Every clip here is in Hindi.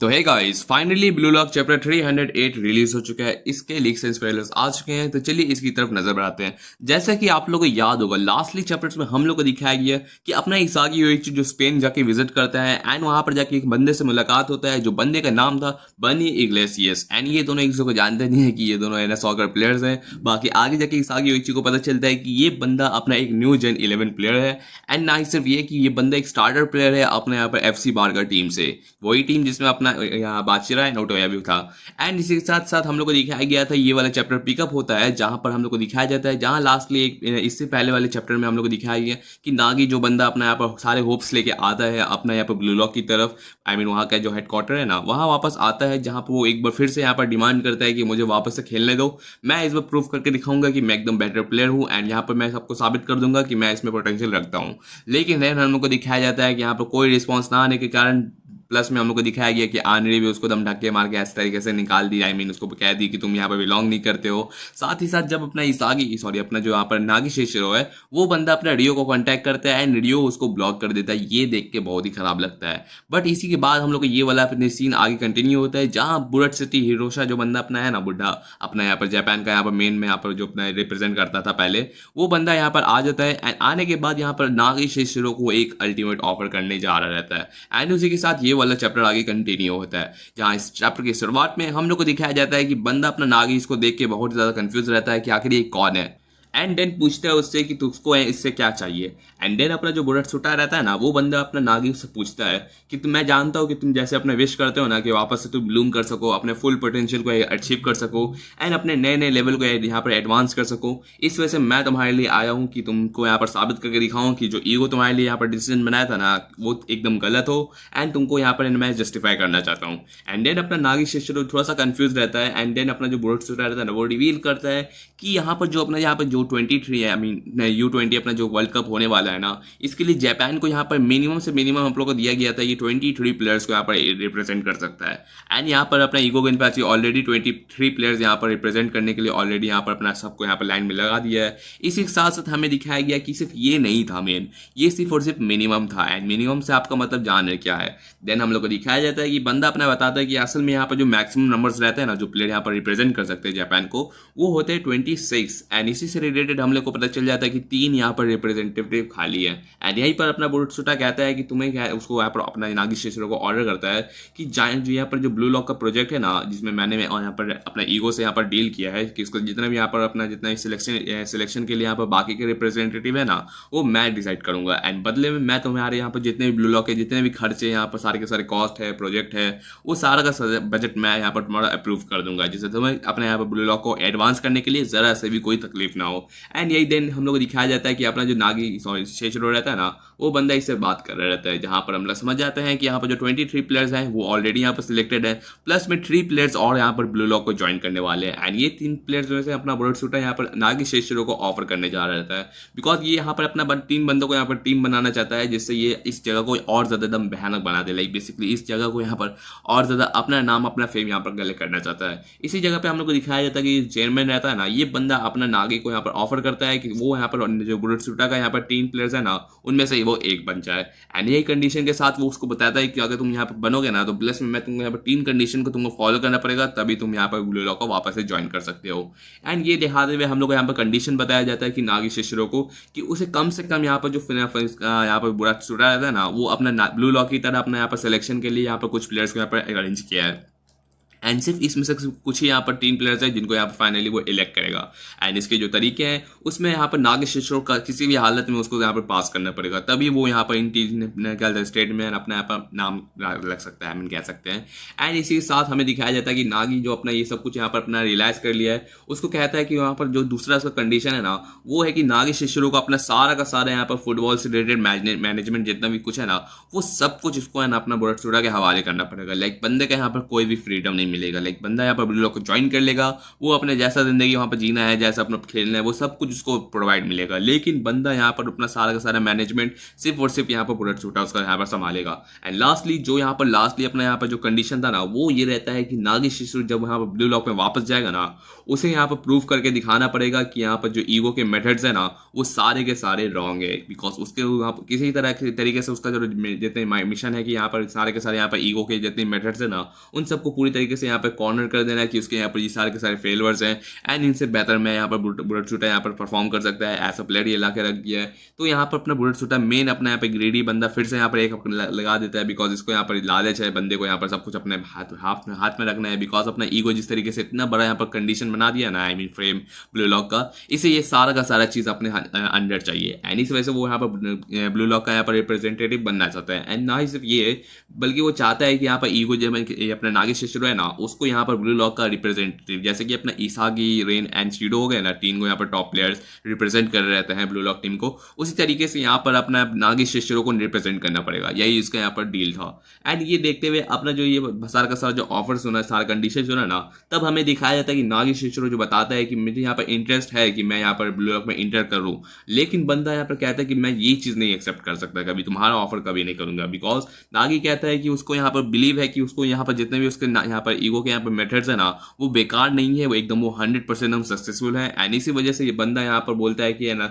तो है guys, finally blue lock chapter 308 release हो चुका है। इसके लीक्स एंड स्पॉयलर्स आ चुके हैं, तो चलिए इसकी तरफ नजर बढ़ाते हैं। जैसा कि आप लोगों को याद होगा, लास्टली चैप्टर्स में हम लोग को दिखाया गया कि अपना इसागी योइची जो स्पेन जाके विजिट करता है एंड वहां पर जाके एक बंदे से मुलाकात होता है, जो बंदे का नाम था बनी इग्लेसियस। एंड ये दोनों एक दूसरे को जानते नहीं है कि ये दोनों है सॉकर प्लेयर्स हैं। बाकी आगे जाके इसागी योइची को पता चलता है कि ये बंदा अपना एक न्यू जेन 11 प्लेयर है। एंड ना ही सिर्फ ये कि ये बंदा एक स्टार्टर प्लेयर है अपने यहाँ पर FC बारगा टीम से, वही टीम जिसमें अपना यहाँ बादशिरा है नोटोया भी था। एंड इसी के साथ साथ हम लोग को दिखाया गया था ये वाला चैप्टर पिकअप होता है, जहां पर हम लोग को दिखाया जाता है, जहां लास्टली एक इससे पहले वाले चैप्टर में हम लोग को दिखाया गया कि नागी जो बंदा अपना यहाँ पर सारे होप्स लेके आता है अपना यहाँ पर ब्लू लॉक की तरफ, वहाँ का जो हेडक्वार्टर है ना, वहाँ वापस आता है, जहाँ पर वो एक बार फिर से यहाँ पर डिमांड करता है कि मुझे वापस से खेलने दो, मैं इस बार प्रूफ करके दिखाऊंगा कि मैं एकदम बेटर प्लेयर हूँ एंड यहाँ पर मैं सबको साबित कर दूंगा कि मैं इसमें पोटेंशियल रखता हूँ। लेकिन हम लोग को दिखाया जाता है कि यहाँ पर कोई रिस्पॉन्स ना आने के कारण, प्लस में हम लोग को दिखाया गया कि आनरी भी उसको दम धक्के मार के इस तरीके से निकाल दी, उसको कह दी कि तुम यहाँ पर बिलोंग नहीं करते हो। साथ ही साथ जब अपना अपना जो यहाँ पर नागी शेशिरो है, वो बंदा अपना रियो को कांटेक्ट करता है एंड रियो उसको ब्लॉक कर देता है। ये देख के बहुत ही खराब लगता है। बट इसी के बाद हम लोग को ये वाला अपने सीन आगे कंटिन्यू होता है, जहाँ बुलेट सिटी हिरोशा जो बंदा अपना है ना बुढ़ा, अपना यहाँ पर जापान का यहाँ पर मेन में यहाँ पर जो अपना रिप्रेजेंट करता था पहले, वो बंदा यहाँ पर आ जाता है। एंड आने के बाद यहाँ पर नागी शेशिरो को एक अल्टीमेट ऑफर करने जा रहा रहता है। एंड उसी के साथ ये वाला चैप्टर आगे कंटिन्यू होता है, जहां इस चैप्टर की शुरुआत में हम लोग को दिखाया जाता है कि बंदा अपना नागी इसको देख के बहुत ज्यादा कंफ्यूज रहता है कि आखिर ये कौन है। एंड देन पूछता है उससे कि तुझको इससे क्या चाहिए। एंड देन अपना जो बुलेट छुटा रहता है ना, वो बंदा अपना नागी से पूछता है कि मैं जानता हूँ कि तुम जैसे अपने विश करते हो ना कि वापस से तुम ब्लूम कर सको, अपने फुल पोटेंशियल को अचीव कर सको एंड अपने नए नए लेवल को यहाँ पर एडवांस कर सको। इस वजह से मैं तुम्हारे लिए आया हूँ कि तुमको यहाँ पर साबित करके दिखाऊं कि जो ईगो तुम्हारे लिए यहाँ पर डिसीजन बनाया था ना, वो एकदम गलत हो एंड तुमको यहाँ पर मैं जस्टिफाई करना चाहता हूँ। एंड देन अपना नागी शिष्य थोड़ा सा कंफ्यूज रहता है। एंड देन अपना जो बुलेट छुटा रहता है ना, वो रिवील करता है कि यहाँ पर जो अपना यहाँ पर जो 23 है, U20 अपना जो वर्ल्ड कप होने वाला है ना, इसके लिए जापान को यहाँ पर मिनिमम से मिनिमम हम लोग को दिया गया था ये 23 प्लेयर्स को यहाँ पर रिप्रेजेंट कर सकता है। एंड यहाँ पर अपना ईगो गेनपाची ऑलरेडी 23 प्लेयर्स यहाँ पर रिप्रेजेंट करने के लिए ऑलरेडी यहाँ पर अपना सबको यहाँ पर लाइन में लगा दिया है। इसी के साथ साथ हमें दिखाया गया कि सिर्फ ये नहीं था मेन, ये सिर्फ और सिर्फ मिनिमम था। एंड मिनिमम से आपका मतलब जान रहे क्या है। देन हम लोग को दिखाया जाता है कि बंदा अपना बताता है कि असल में यहाँ पर जो मैक्सिमम नंबर्स रहते हैं ना, जो प्लेयर यहाँ पर रिप्रेजेंट कर सकते हैं जापान को, वो होते हैं 26। एंड इसी से रिलेटेड हम लोग को पता चल जाता है कि 3 यहाँ पर रिप्रेजेंटेटिव खाली है। एंड यहीं पर अपना बुरुत्सुटा कहता है कि तुम्हें क्या है, उसको यहाँ पर अपना नागी शेशिरो को ऑर्डर करता है कि जायंट यहाँ पर जो ब्लू लॉक का प्रोजेक्ट है ना, जिसमें मैंने यहाँ पर अपना ईगो से यहाँ पर डील किया है कि इसको जितना भी यहाँ पर अपना जितना सिलेक्शन के लिए यहाँ पर बाकी के रिप्रेजेंटेटिव है ना, वो मैं डिसाइड करूंगा। एंड बदले में मैं तुम्हारे यहाँ पर जितने भी ब्लू लॉक है, जितने भी खर्चे यहाँ पर सारे के सारे कॉस्ट है, प्रोजेक्ट है, वो सारा का बजट मैं यहाँ पर तुम्हारा अप्रूव कर दूंगा, जिससे तुम्हें अपने यहाँ पर ब्लू लॉक को एडवांस करने के लिए जरा से भी कोई तकलीफ ना हो। एंड यही दिन हम लोग को दिखाया जाता है कि अपना जो नागी शेशिरो रहता है ना, वो बंदा इससे बात कर रहा रहता है, जहां पर हम लोग समझ जाते हैं कि यहाँ पर जो 23 प्लेयर्स हैं वो ऑलरेडी यहाँ पर सिलेक्टेड है, प्लस में 3 प्लेयर्स और यहाँ पर ब्लू लॉक को ज्वाइन करने वाले हैं। एंड ये 3 प्लेयर्स जो है अपना बुरुत्सुटा यहाँ पर नागी शेशिरो को ऑफर करने जा रहा रहता है, बिकॉज ये यहाँ पर अपना 3 बंदों को यहाँ पर टीम बनाना चाहता है, जिससे ये इस जगह को और ज्यादा एकदम भयानक बना दे। लाइक बेसिकली इस जगह को यहाँ पर और ज्यादा अपना नाम अपना फेम यहाँ पर गले करना चाहता है। इसी जगह पे हम लोग को दिखाया जाता है कि चेयरमैन रहता है ना, ये बंदा अपना नागी को यहाँ पर ऑफर करता है कि वो यहाँ पर जो बुरुत्सुटा का यहाँ पर 3 प्लेयर्स है ना, उनमें से वो एक बन जाए। एंड यही कंडीशन के साथ वो उसको बताता है कि अगर तुम यहाँ पर बनोगे ना, तो प्लस में मैं तुमको यहाँ पर 3 कंडीशन को तुमको फॉलो करना पड़ेगा, तभी तुम यहाँ पर ब्लू लॉक को वापस से ज्वाइन कर सकते हो। एंड ये दिखाते हुए हम लोग यहाँ पर कंडीशन बताया जाता है कि नागी शेशिरो को कि उसे कम से कम यहाँ पर जो यहाँ पर बुरुत्सुटा रहता है ना, वो अपना ब्लू लॉक की तरह अपना यहाँ पर सिलेक्शन के लिए यहाँ पर कुछ प्लेयर्स को यहाँ पर अरेंज किया है। एंड सिर्फ इसमें से कुछ ही यहाँ पर 3 प्लेयर्स हैं जिनको यहाँ पर फाइनली वो इलेक्ट करेगा। एंड इसके जो तरीके हैं उसमें यहाँ पर नागी शेशिरो का किसी भी हालत में उसको यहाँ पर पास करना पड़ेगा, तभी वो यहाँ पर इन टीम स्टेट में अपना यहाँ पर नाम लग सकता है, हम कह सकते हैं। एंड इसी के साथ हमें दिखाया जाता है कि नागी जो अपना ये सब कुछ यहाँ पर अपना रियलाइज कर लिया है, उसको कहता है कि यहाँ पर जो दूसरा उसका कंडीशन है ना, वो है कि नागी शेशिरो को अपना सारा का सारा यहाँ पर फुटबॉल से रिलेटेड मैनेजमेंट जितना भी कुछ है ना, वो सब कुछ इसको है ना अपना बुरुत्सुटा के हवाले करना पड़ेगा। लाइक बंदे का यहाँ पर कोई भी फ्रीडम नहीं मिलेगा। लाइक बंदा यहाँ पर ब्लू लॉक को ज्वाइन कर लेगा, वो अपने जैसा जिंदगी वहाँ पर जीना है, जैसा अपना खेलना है, वो सब कुछ उसको प्रोवाइड मिलेगा। लेकिन बंदा यहाँ पर अपना सारा का सारा मैनेजमेंट सिर्फ और सिर्फ यहाँ पर बुलेट शूटर उसका यहाँ पर संभालेगा। एंड लास्टली जो यहाँ पर अपना यहाँ पर जो कंडीशन था ना, वो ये रहता है कि नागेश्वर जब यहाँ पर ब्लू लॉक में वापस जाएगा ना, उसे यहाँ पर प्रूव करके दिखाना पड़ेगा कि यहाँ पर जो ईगो के मेथड्स है ना, वो सारे के सारे रॉन्ग है। बिकॉज उसके यहाँ पर किसी तरीके से उसका जो जितने मिशन है कि यहाँ पर सारे के सारे यहाँ पर ईगो के जितने मेथड्स है ना, उन सबको पूरी तरीके से यहाँ पर कॉर्नर कर देना है कि उसके यहाँ पर ये सारे के सारे फेलवर्स हैं एंड इनसे बेहतर मैं यहाँ पर बुलेट शूटर यहाँ पर परफॉर्म कर सकता है। ऐसा प्लेयर ये ला के रख दिया है। तो यहाँ पर अपना बुलेट शूटर मेन अपना यहाँ पे ग्रेडी बंदा फिर से यहाँ पर एक लगा देता है, बिकॉज इसको यहाँ पर लालच है बंदे को यहाँ पर सब कुछ अपने हाथ में रखना है। बिकॉज अपना ईगो जिस तरीके से इतना बड़ा यहाँ पर कंडीशन बना दिया ना, I mean frame blue lock का, इसे ये सारा का सारा चीज़ अपने अंडर चाहिए। एंड इस वजह से वो यहाँ पर ब्लू लॉक का यहाँ पर रिप्रेजेंटेटिव बनना चाहता है। एंड ना ही सिर्फ ये, बल्कि वो चाहता है कि यहाँ पर ईगो जो अपना नागेश्वर है ना, उसको यहाँ पर ब्लू लॉक का रिप्रेजेंटेटिव, जैसे कि अपना इसागी, रेन एंड शीडो हो गए ना, 3 को यहाँ पर टॉप प्लेयर्स रिप्रेजेंट कर रहे रहते हैं ब्लू लॉक टीम को, उसी तरीके से यहाँ पर अपना नागेश्वर को रिप्रेजेंट करना पड़ेगा। यही इसका यहाँ पर डील था। एंड ये देखते हुए अपना जो ये सारा का सारा जो ऑफर सुना, सारा कंडीशन सुना ना, तब हमें दिखाया जाता है कि नागेश्वर जो बताता है कि मुझे यहाँ पर इंटरेस्ट है कि मैं यहाँ पर ब्लू लॉक में इंटर करूँ, लेकिन बंदा यहाँ पर कहता है कि मैं ये चीज़ नहीं एक्सेप्ट कर सकता, कभी तुम्हारा ऑफर कभी नहीं करूंगा। बिकॉज नागी कहता है कि उसको यहाँ पर बिलीव है कि उसको यहाँ पर जितने भी उसके यहाँ पर ईगो के यहाँ पर मेथड्स है ना, वो बेकार नहीं है, वो एकदम वो 100% हम सक्सेसफुल है। एंड इसी वजह से ये बंदा यहाँ पर बोलता है कि है ना,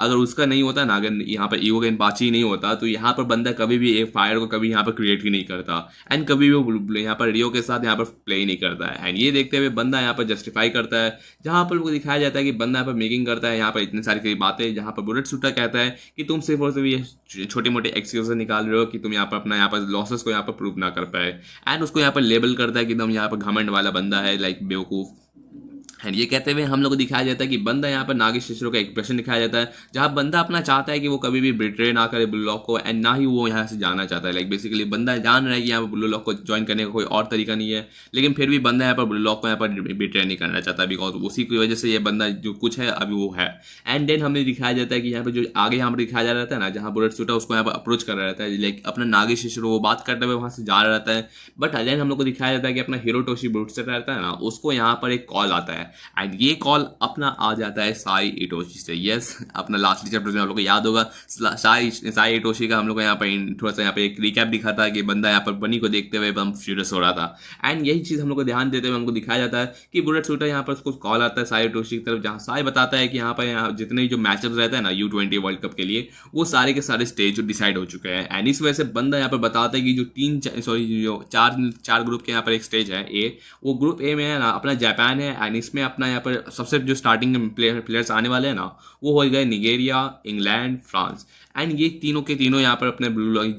अगर उसका नहीं होता ना, अगर यहाँ पर ईगो का इनपाची नहीं होता, तो यहाँ पर बंदा कभी भी एक फायर को कभी यहाँ पर क्रिएट ही नहीं करता एंड कभी भी वो यहाँ पर रियो के साथ यहाँ पर प्ले ही नहीं करता है। एंड ये देखते हुए बंदा यहाँ पर जस्टिफाई करता है, जहाँ पर वो दिखाया जाता है कि बंदा यहाँ पर मेकिंग करता है यहाँ पर इतनी सारी बातें, जहाँ पर बुलेट शूटर कहता है कि तुम सिर्फ और सिर्फ ये छोटे मोटे एक्सक्यूज निकाल रहे हो कि तुम यहाँ पर अपना यहाँ पर लॉसेस को यहाँ पर प्रूव ना कर पाए। एंड उसको यहाँ पर लेबल करता है कि एकदम यहाँ पर घमंड वाला बंदा है, लाइक बेवकूफ़। एंड ये कहते हुए हम लोग को दिखाया जाता है कि बंदा यहाँ पर नागेश्वर का एक्सप्रेशन दिखाया जाता है, जहाँ बंदा अपना चाहता है कि वो कभी भी बिट्रे ना करे ब्लू लॉक को, एंड ना ही वो यहाँ से जाना चाहता है। लाइक बेसिकली बंदा जान रहा है कि यहाँ पर ब्लू लॉक को ज्वाइन करने का कोई और तरीका नहीं है, लेकिन फिर भी बंदा यहाँ पर ब्लू लॉक को यहाँ पर बिट्रे नहीं करना चाहता, बिकॉज उसी की वजह से ये बंदा जो कुछ है अभी वो है। एंड देन हमें दिखाया जाता है कि यहाँ पर जो आगे यहाँ पर दिखाया जा रहा था ना, जहाँ बुलेट शूटर उसको यहाँ पर अप्रोच कर रहा रहता है, लाइक अपना नागेश्वर वो बात करते हुए वहाँ से जा रहा रहता है। बट अगेन हम लोग को दिखाया जाता है कि अपना हिरोटोशी बुलेट रहता है ना, उसको यहाँ पर एक कॉल आता है एंड ये कॉल अपना आ जाता है साई इटोशी से। यस, अपना लास्ट चैप्टर में आप लोग को याद होगा साई इटोशी का हम लोग को यहाँ पर थोड़ा सा यहाँ पे एक रिकैप दिखा था कि बंदा यहाँ पर बनी को देखते हुए एकदम फ्यूरियस हो रहा था। एंड यही चीज़ हम लोग को ध्यान देते हुए हमको दिखाया जाता है कि बुलेट शूटर यहाँ पर उसको कॉल आता है साई इटोशी की तरफ, जहाँ साई बताता है कि यहाँ पर जितने जो मैचअप्स रहते हैं ना U20 वर्ल्ड कप के लिए, वो सारे के सारे स्टेज डिसाइड हो चुके हैं। एंड इस वजह से बंदा यहाँ पर बताता है कि जो चार ग्रुप के यहाँ पर एक स्टेज है ए, वो ग्रुप ए में है ना अपना जापान है, एंड इसमें अपना यहाँ पर सबसे जो स्टार्टिंग में प्लेयर्स आने वाले हैं ना, वो हो गए निगेरिया, इंग्लैंड, फ्रांस। एंड ये तीनों के तीनों यहाँ पर अपने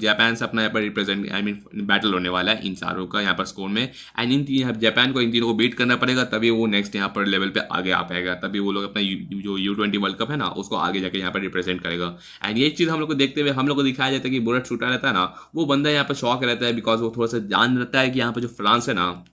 जापान से अपना यहाँ पर रिप्रेजेंट आई मीन बैटल होने वाला है इन चारों का यहाँ पर स्कोर में। एंड जापान को इन तीनों को बीट करना पड़ेगा, तभी वो नेक्स्ट यहाँ पर लेवल पे आगे आ पाएगा, तभी वो लोग अपना जो U20 वर्ल्ड कप है ना, उसको आगे जाके यहाँ पर रिप्रेजेंट करेगा। एंड ये चीज़ हम लोग को देखते हुए हम लोग को दिखाया जाता है कि बुलेट शूटर रहता है ना, वो बंदा यहाँ पर शौक रहता है, बिकॉज वो थोड़ा सा जान रहता है कि यहाँ पर जो फ्रांस है ना,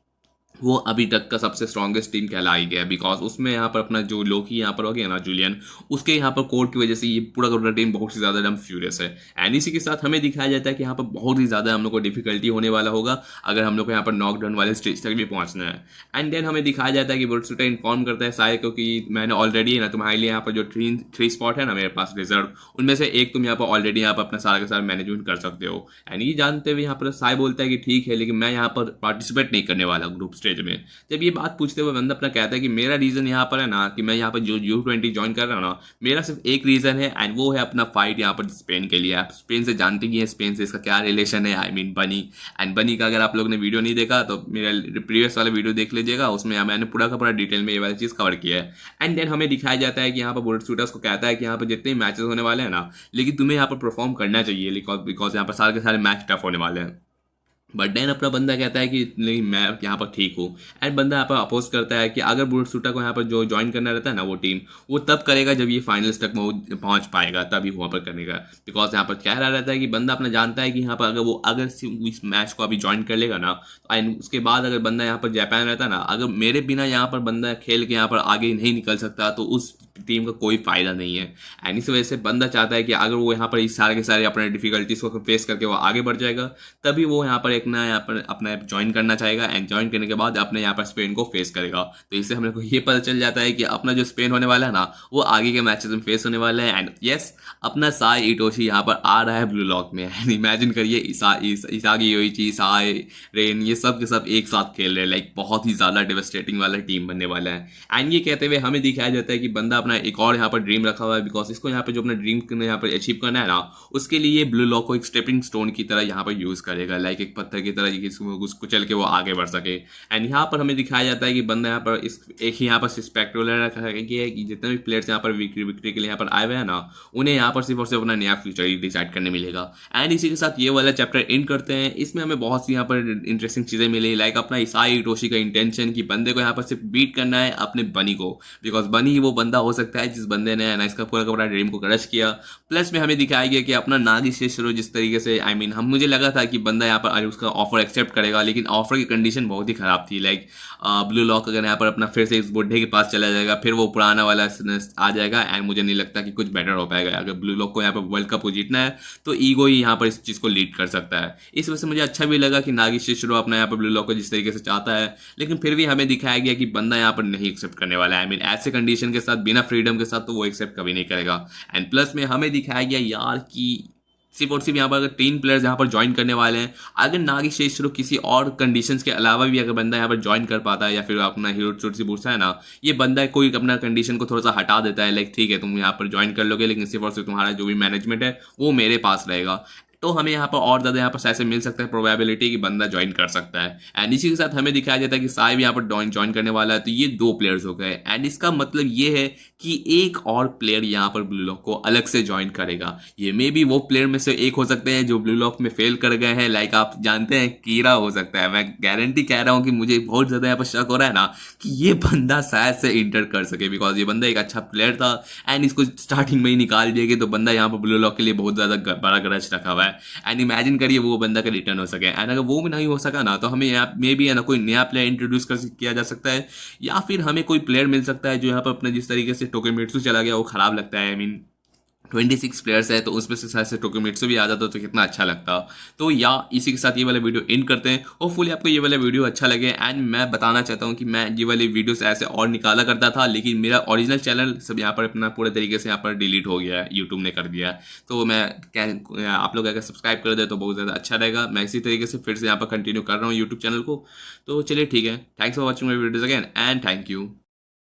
वो अभी तक का सबसे स्ट्रॉन्गेस्ट टीम कहलाई गया, बिकॉज उसमें यहाँ पर अपना जो लोकी यहाँ पर हो गया ना जूलियन, उसके यहाँ पर कोर्ट की वजह से ये पूरा का पूरा टीम बहुत ही ज़्यादा एकदम फ्यूरियस है। एंड इसी के साथ हमें दिखाया जाता है कि यहाँ पर बहुत ही ज़्यादा हम लोग को डिफिकल्टी होने वाला होगा अगर हम लोग को यहाँ पर नॉकडाउन वाले स्टेज तक भी पहुँचना है। एंड देन हमें दिखाया जाता है कि बुलेट शूटर इन्फॉर्म करता है साय को कि मैंने ऑलरेडी ना तुम्हारे लिए यहाँ पर जो थ्री स्पॉट है ना मेरे पास रिजर्व, उनमें से एक तुम यहाँ पर ऑलरेडी यहाँ पर अपना सारा का सारा मैनेजमेंट कर सकते हो। एंड ये जानते हुए यहाँ पर साय बोलता है कि ठीक है, लेकिन मैं यहाँ पर पार्टिसिपेट नहीं करने वाला ग्रुप स्टेज में। जब ये बात पूछते हुए बंदा अपना कहता है कि मेरा रीज़न यहाँ पर है ना, कि मैं यहाँ पर जो U20 ज्वाइन कर रहा हूँ ना, मेरा सिर्फ एक रीज़न है, एंड वो है अपना फाइट यहाँ पर स्पेन के लिए। आप स्पेन से जानते ही हैं स्पेन से इसका क्या रिलेशन है, आई मीन बनी। एंड बनी का अगर आप लोग ने वीडियो नहीं देखा तो मेरा प्रीवियस वाला वीडियो देख लीजिएगा, उसमें मैंने पूरा का पूरा डिटेल में ये वाली चीज़ कवर किया है। एंड देन हमें दिखाया जाता है कि यहाँ पर बुलेट शूटर्स को कहता है कि यहाँ पर जितने मैचेस होने वाले हैं ना, लेकिन तुम्हें यहाँ पर परफॉर्म करना चाहिए, बिकॉज यहाँ पर सारे के सारे मैच टफ होने वाले हैं। बट देन अपना बंदा कहता है कि नहीं, मैं यहाँ पर ठीक हूँ। एंड बंदा यहाँ पर अपोज करता है कि अगर बुलेट शूटर को यहाँ पर जो ज्वाइन करना रहता है ना, वो टीम वो तब करेगा जब ये फाइनल्स तक वो पहुँच पाएगा, तभी वहाँ पर करने का। बिकॉज यहाँ पर कह रहा रहता है कि बंदा अपना जानता है कि यहाँ पर अगर इस मैच को अभी ज्वाइन कर लेगा ना, एंड उसके बाद अगर बंदा यहाँ पर जापान रहता है ना, अगर मेरे बिना यहाँ पर बंदा खेल के यहाँ पर आगे नहीं निकल सकता, तो उस टीम का कोई फायदा नहीं है। एंड इस वजह से बंदा चाहता है कि अगर वो यहाँ पर इस सारे के सारे अपने डिफिकल्टीज को फेस करके वो आगे बढ़ जाएगा, तभी वो यहाँ पर एक ना यहाँ पर अपना ज्वाइन करना चाहेगा, एंड ज्वाइन करने के बाद अपने यहाँ पर स्पेन को फेस करेगा। तो इससे हम लोग को ये पता चल जाता है कि अपना जो स्पेन होने वाला है ना, वो आगे के मैचेस में फेस होने वाला है। एंड यस, अपना साई इटोशी यहाँ पर आ रहा है ब्लू लॉक में। एंड इमेजिन करिए, इसागी योइची, साई, रेन, ये सब के सब एक साथ खेल रहे हैं। लाइक बहुत ही ज़्यादा डेवस्टेटिंग वाला टीम बनने वाला है। एंड ये कहते हुए हमें दिखाया जाता है कि बंदा अपना एक और यहाँ पर ड्रीम रखा हुआ है, बिकॉज इसको यहाँ पर जो अपना ड्रीम यहाँ पर अचीव करना है ना, उसके लिए ब्लू लॉक को एक स्टेपिंग स्टोन की तरह यहाँ पर यूज़ करेगा, लाइक एक पत्थर की तरह उसको चल के वो आगे बढ़ सके। एंड यहाँ पर हमें दिखाया जाता है कि बंदा यहाँ पर इस एक ही यहाँ पर स्पेक्टेकुलर रखा है कि जितने भी प्लेयर्स यहाँ पर विक्ट्री के लिए यहाँ पर आए हुए हैं ना, उन्हें यहाँ पर सिर्फ और सिर्फ अपना नया फ्यूचर ही डिसाइड करने मिलेगा। एंड इसी के साथ ये वाला चैप्टर एंड करते हैं। इसमें हमें बहुत सी यहाँ पर इंटरेस्टिंग चीज़ें मिली, लाइक अपना इसाई इटोशी का इंटेंशन कि बंदे को यहाँ पर सिर्फ बीट करना है अपने बनी को, बिकॉज बनी ही वो बंदा हो सकता है जिस बंदे ने इसका पूरा का पूरा ड्रीम को क्रश किया। प्लस में हमें दिखाया गया कि अपना नागी शेषरो जिस तरीके से हम मुझे लगा था कि बंदा यहाँ पर उसका ऑफर एक्सेप्ट करेगा, लेकिन ऑफर की कंडीशन बहुत ही खराब थी। लाइक ब्लू लॉक अगर यहाँ पर अपना फिर से इस बुढ़े के पास चला जाएगा, फिर वो पुराना वाला आ जाएगा, एंड मुझे नहीं लगता कि कुछ बेटर हो पाएगा। अगर ब्लू लॉक को यहाँ पर वर्ल्ड कप को जीतना है तो ईगो ही यहाँ पर इस चीज़ को लीड कर सकता है। इस वजह से मुझे अच्छा भी लगा कि नागी शेषरो अपना यहाँ पर ब्लू लॉक को जिस तरीके से चाहता है, लेकिन फिर भी हमें दिखाया गया कि बंदा यहाँ पर नहीं एक्सेप्ट करने वाला है। ऐसे कंडीशन के साथ, बिना फ्रीडम के साथ तो वो एक्सेप्ट कभी नहीं करेगा। एंड प्लस में हमें दिखाया गया यार कि सिर्फ और सिर्फ यहाँ पर अगर 3 प्लेयर्स यहाँ पर ज्वाइन करने वाले हैं, अगर नागी शेषरो किसी और कंडीशंस के अलावा भी अगर बंदा यहाँ पर ज्वाइन कर पाता है, या फिर अपना हिरोत्सुची बुर्सा है ना, ये बंदा कोई अपना कंडीशन को थोड़ा सा हटा देता है, लाइक ठीक है तुम यहाँ पर ज्वाइन कर लोगे, लेकिन सिर्फ और सिर्फ तुम्हारा जो भी मैनेजमेंट है वो मेरे पास रहेगा, तो हमें यहाँ पर और ज़्यादा यहाँ पर ऐसे मिल सकता है प्रोबेबिलिटी कि बंदा ज्वाइन कर सकता है। एंड इसी के साथ हमें दिखाया जाता है कि साई भी यहाँ पर ज्वाइन करने वाला है, तो ये 2 प्लेयर्स हो गए। एंड इसका मतलब ये है कि एक और प्लेयर यहाँ पर ब्लू लॉक को अलग से ज्वाइन करेगा। ये मे बी वो प्लेयर में से एक हो सकते हैं जो ब्लू लॉक में फेल कर गए हैं, लाइक आप जानते हैं कीरा हो सकता है। मैं गारंटी कह रहा हूँ कि मुझे बहुत ज़्यादा यहाँ पर शक हो रहा है ना कि ये बंदा शायद से इंटर कर सके, बिकॉज ये बंदा एक अच्छा प्लेयर था एंड इसको स्टार्टिंग में ही निकाल दिया गया, तो बंदा यहाँ पर ब्लू लॉक के लिए बहुत ज़्यादा बड़ा ग्रज रखा हुआ है। एंड इमेजिन करिए वो बंदा का रिटर्न हो सके। एंड अगर वो भी नहीं हो सका ना, तो हमें यहाँ मे बी है ना कोई नया प्लेयर इंट्रोड्यूस किया जा सकता है, या फिर हमें कोई प्लेयर मिल सकता है जो यहाँ पर अपने जिस तरीके से टोकेमित्सु चला गया वो खराब लगता है। 26 प्लेयर्स है, तो उसमें से शायद से टोकेमित्सु भी आ जाता तो कितना अच्छा लगता। तो या इसी के साथ ये वाला वीडियो एंड करते हैं। होपफुली आपको ये वाला वीडियो अच्छा लगे। एंड मैं बताना चाहता हूँ कि मैं ये वाली वीडियोस ऐसे और निकाला करता था, लेकिन मेरा ओरिजिनल चैनल सब यहाँ पर अपना पूरे तरीके से यहाँ पर डिलीट हो गया है, यूट्यूब ने कर दिया है। तो मैं आप लोग अगर सब्सक्राइब कर दे तो बहुत ज़्यादा अच्छा रहेगा। मैं इसी तरीके से फिर से यहाँ पर कंटिन्यू कर रहा हूँ यूट्यूब चैनल को। तो चलिए ठीक है, thanks for watching my videos again and thank you.